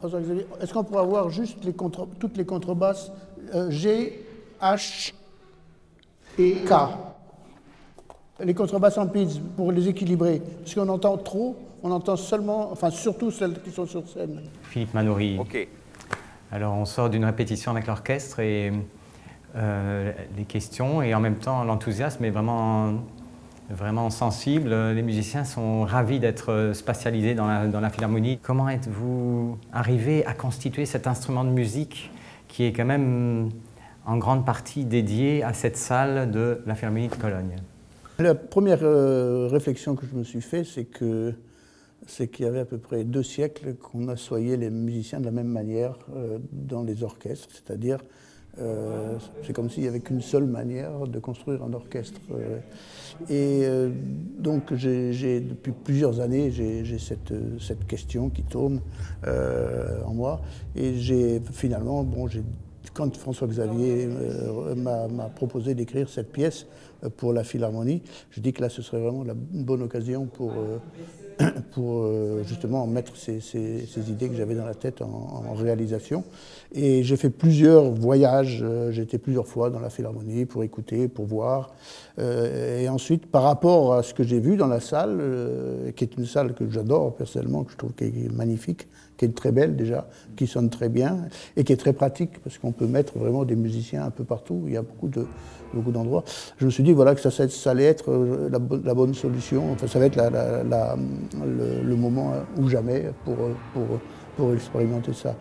François-Xavier, est-ce qu'on pourrait avoir juste toutes les contrebasses G, H et K? Les contrebasses en pizz pour les équilibrer. Parce qu'on entend trop, on entend seulement, enfin surtout celles qui sont sur scène. Philippe Manoury. Ok. Alors on sort d'une répétition avec l'orchestre et les questions et en même temps l'enthousiasme est vraiment sensible. Les musiciens sont ravis d'être spatialisés dans la philharmonie. Comment êtes-vous arrivé à constituer cet instrument de musique qui est quand même en grande partie dédié à cette salle de la Philharmonie de Cologne? La première réflexion que je me suis faite, c'est qu'il y avait à peu près 2 siècles qu'on assoyait les musiciens de la même manière dans les orchestres, c'est-à-dire c'est comme s'il n'y avait qu'une seule manière de construire un orchestre. Donc depuis plusieurs années, j'ai cette question qui tourne en moi, et finalement, quand François-Xavier m'a proposé d'écrire cette pièce pour la Philharmonie, je dis que là, ce serait vraiment une bonne occasion pour justement mettre ces idées que j'avais dans la tête en réalisation. Et j'ai fait plusieurs voyages, j'ai été plusieurs fois dans la Philharmonie pour écouter, pour voir. Et ensuite, par rapport à ce que j'ai vu dans la salle, qui est une salle que j'adore personnellement, que je trouve qui est magnifique, qui est très belle déjà, qui sonne très bien et qui est très pratique parce qu'on peut mettre vraiment des musiciens un peu partout. Il y a beaucoup d'endroits. Je me suis dit voilà, que ça allait être la bonne solution. Enfin, ça va être le moment ou jamais pour expérimenter ça.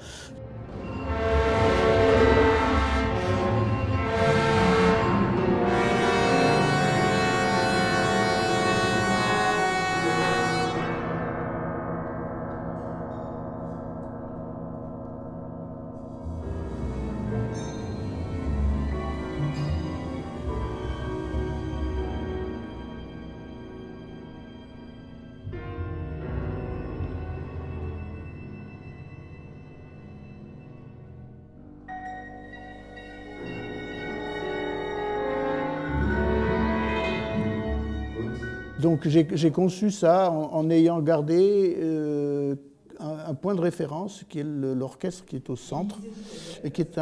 Donc j'ai conçu ça en ayant gardé un point de référence qui est l'orchestre qui est au centre et qui est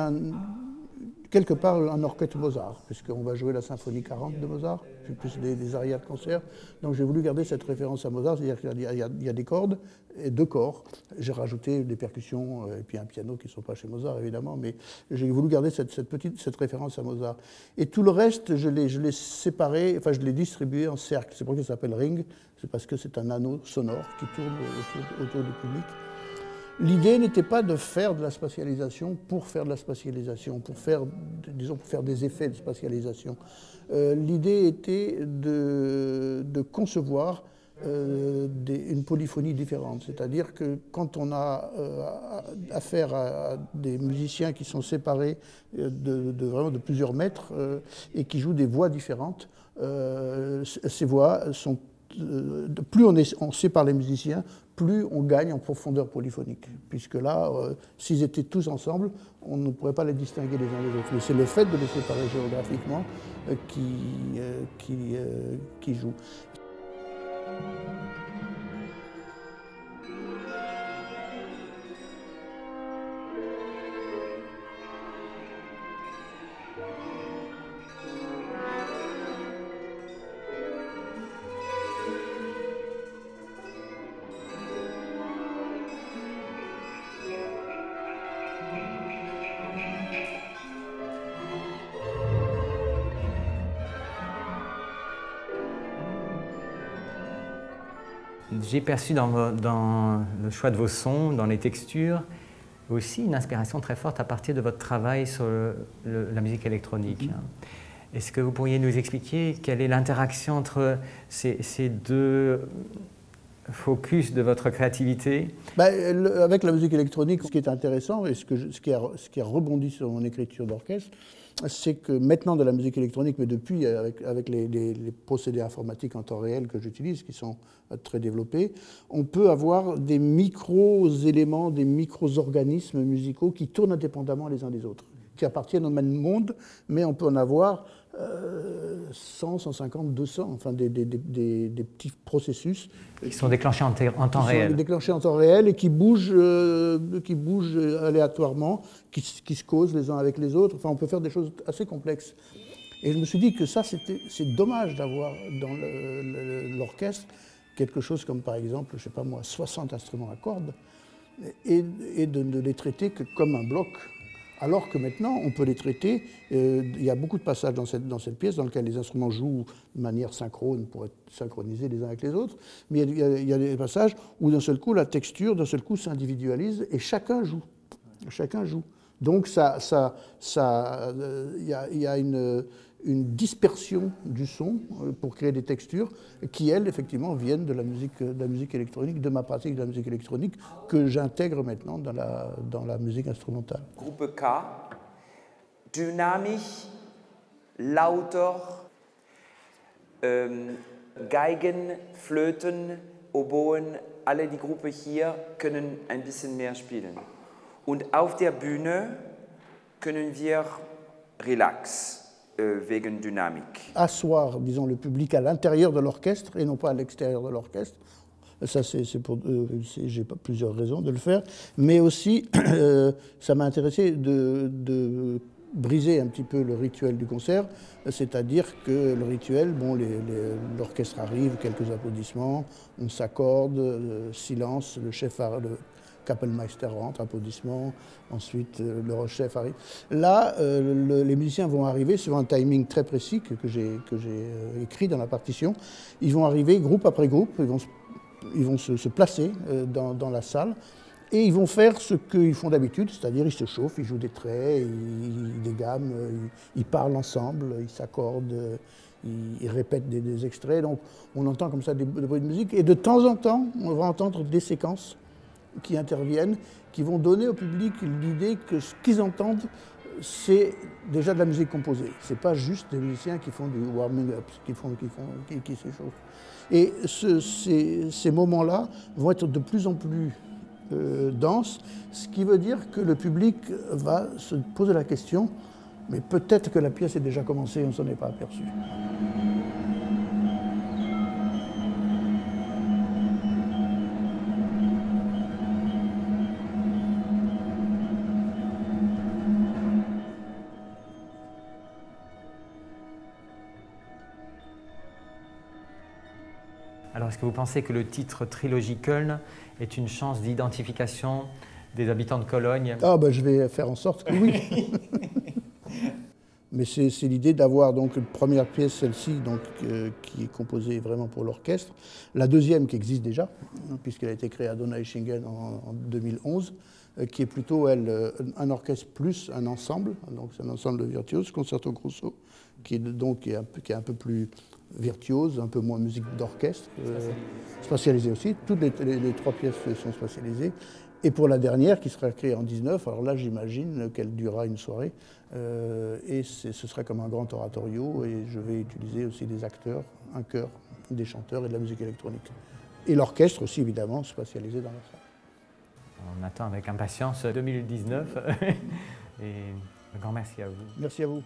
quelque part un orchestre Mozart, puisqu'on va jouer la symphonie 40 de Mozart, puis plus des arias de concert. Donc j'ai voulu garder cette référence à Mozart, c'est-à-dire qu'il y a des cordes et 2 corps. J'ai rajouté des percussions et puis un piano qui ne sont pas chez Mozart évidemment, mais j'ai voulu garder cette référence à Mozart. Et tout le reste, je l'ai séparé, enfin je l'ai distribué en cercle. C'est pour ça que ça s'appelle ring, c'est parce que c'est un anneau sonore qui tourne autour du public. L'idée n'était pas de faire de la spatialisation pour faire de la spatialisation, pour faire des effets de spatialisation. L'idée était de concevoir une polyphonie différente. C'est-à-dire que quand on a affaire à des musiciens qui sont séparés vraiment de plusieurs mètres et qui jouent des voix différentes, ces voix sont... plus on sépare les musiciens, plus on gagne en profondeur polyphonique. Puisque là, s'ils étaient tous ensemble, on ne pourrait pas les distinguer les uns des autres. Mais c'est le fait de les séparer géographiquement qui joue. J'ai perçu dans le choix de vos sons, dans les textures, aussi une inspiration très forte à partir de votre travail sur la musique électronique. Est-ce que vous pourriez nous expliquer quelle est l'interaction entre ces 2 focus de votre créativité? Avec la musique électronique, ce qui est intéressant et ce qui a rebondi sur mon écriture d'orchestre, c'est que maintenant de la musique électronique, mais depuis avec les procédés informatiques en temps réel que j'utilise, qui sont très développés, on peut avoir des micro-éléments, des micro-organismes musicaux qui tournent indépendamment les uns des autres, qui appartiennent au même monde, mais on peut en avoir 100, 150, 200, enfin des petits processus. Qui sont déclenchés en temps réel. Qui sont déclenchés en temps réel et qui bougent aléatoirement, qui se causent les uns avec les autres. Enfin, on peut faire des choses assez complexes. Et je me suis dit que ça, c'est dommage d'avoir dans l'orchestre quelque chose comme, par exemple, je sais pas moi, 60 instruments à cordes, et de ne les traiter que comme un bloc. Alors que maintenant, on peut les traiter. Il y a beaucoup de passages dans cette pièce dans lesquels les instruments jouent de manière synchrone pour être synchronisés les uns avec les autres. Mais il y a des passages où d'un seul coup, la texture, d'un seul coup, s'individualise et chacun joue. Chacun joue. Donc, il y a une dispersion du son pour créer des textures qui, elles, effectivement, viennent de la musique électronique, de ma pratique de la musique électronique, que j'intègre maintenant dans la musique instrumentale. Groupe K, dynamisch, lauter, Geigen, Flöten, Oboen, alle die Gruppe hier können ein bisschen mehr spielen. Und auf der Bühne können wir relax. Wegen dynamique. Asseoir, disons, le public à l'intérieur de l'orchestre et non pas à l'extérieur de l'orchestre. Ça, j'ai plusieurs raisons de le faire. Mais aussi, ça m'a intéressé de briser un petit peu le rituel du concert. C'est-à-dire que le rituel, bon, l'orchestre arrive, quelques applaudissements, on s'accorde, silence, le Kapellmeister rentre, applaudissements, ensuite le chef arrive. Là, les musiciens vont arriver sur un timing très précis que j'ai écrit dans la partition. Ils vont arriver groupe après groupe, ils vont se placer dans la salle et ils vont faire ce qu'ils font d'habitude, c'est-à-dire ils se chauffent, ils jouent des traits, des gammes, ils parlent ensemble, ils s'accordent, ils répètent des extraits. Donc on entend comme ça des bruits de musique et de temps en temps, on va entendre des séquences qui interviennent, qui vont donner au public l'idée que ce qu'ils entendent, c'est déjà de la musique composée. Ce n'est pas juste des musiciens qui font du warming-up, qui s'échauffent. Et ces moments-là vont être de plus en plus denses, ce qui veut dire que le public va se poser la question, mais peut-être que la pièce est déjà commencée et on ne s'en est pas aperçu. Alors, est-ce que vous pensez que le titre Trilogie Köln est une chance d'identification des habitants de Cologne? Ah, ben, je vais faire en sorte que oui. Mais c'est l'idée d'avoir donc une première pièce, celle-ci, qui est composée vraiment pour l'orchestre. La deuxième qui existe déjà, puisqu'elle a été créée à Donaueschingen en 2011, qui est plutôt, elle, un orchestre plus un ensemble. Donc c'est un ensemble de virtuoses, Concerto Grosso, qui est un peu plus virtuose, un peu moins musique d'orchestre, spatialisée aussi. Toutes les trois pièces sont spatialisées. Et pour la dernière, qui sera créée en 19, alors là, j'imagine qu'elle durera une soirée. Et ce sera comme un grand oratorio. Et je vais utiliser aussi des acteurs, un chœur, des chanteurs et de la musique électronique. Et l'orchestre aussi, évidemment, spatialisé dans la salle. On attend avec impatience 2019. Et un grand merci à vous. Merci à vous.